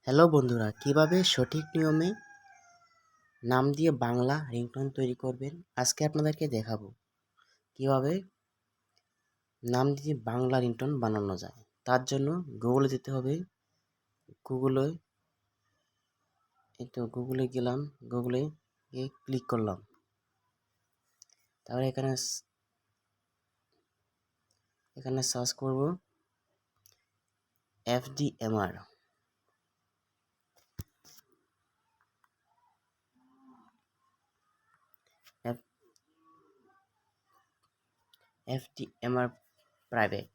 Hello বন্ধুরা, কিভাবে সঠিক নিয়মে নাম দিয়ে বাংলা রিংটোন তৈরি করবেন আজকে আপনাদেরকে দেখাবো। কিভাবে নাম দিয়ে বাংলা রিংটোন বানানো যায়। তার জন্য গুগলে যেতে হবে। গুগলে গেলাম, গুগলে গিয়ে ক্লিক করলাম। তারপরে এখানে সার্চ করব FDMR। FDMR private.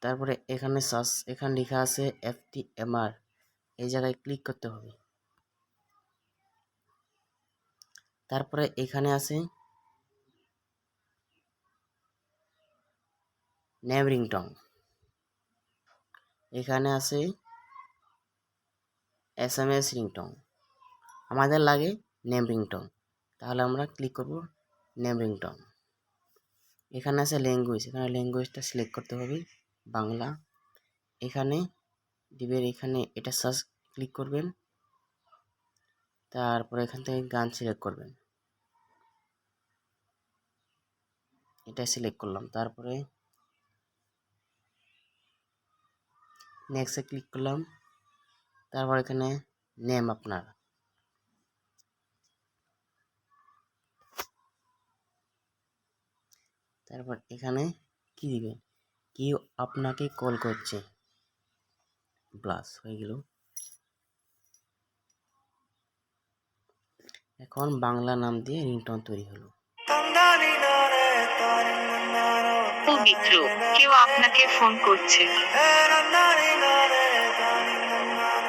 তারপরে এখানে লেখা আছে FDMR, এই জায়গায় ক্লিক করতে হবে। তারপরে এখানে আছে নেম রিংটোন, এখানে আছে SMS রিংটোন। আমাদের লাগে নেম রিংটোন, তাহলে আমরা ক্লিক করব নেম রিংটোন। এখানে আছে ল্যাঙ্গুয়েজ, এখানে ল্যাঙ্গুয়েজটা সিলেক্ট করতে হবে বাংলা। এখানে দিবেন, এখানে এটা সার্চ ক্লিক করবেন। তারপরে এখান থেকে গান সিলেক্ট করবেন, এটা সিলেক্ট করলাম। তারপরে নেক্সটে ক্লিক করলাম। তারপর এখানে নেম আপনার, তারপর এখানে কি দিবেন, কেউ আপনাকে কল করছে, প্লাস হয়ে গেল। এখন বাংলা নাম দিয়ে রিংটোন তৈরি হলো। পবিত্র, কেউ আপনাকে ফোন করছে।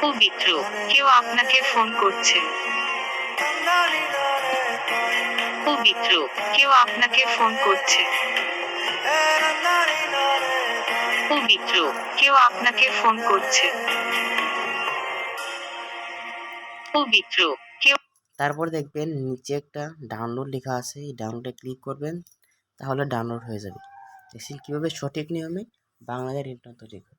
পবিত্র, কেউ আপনাকে ফোন করছে। পবিত্র, কেউ আপনাকে ফোন করছে। পবিত্র, কেউ আপনাকে ফোন করছে। পবিত্র, কেউ। তারপর দেখবেন নিচে একটা ডাউনলোড লেখা আছে, এই ডাউনলোডে ক্লিক করবেন, তাহলে ডাউনলোড হয়ে যাবে। দেখছেন কিভাবে সঠিক নিয়মে বাংলায় রিংটোন তৈরি করে।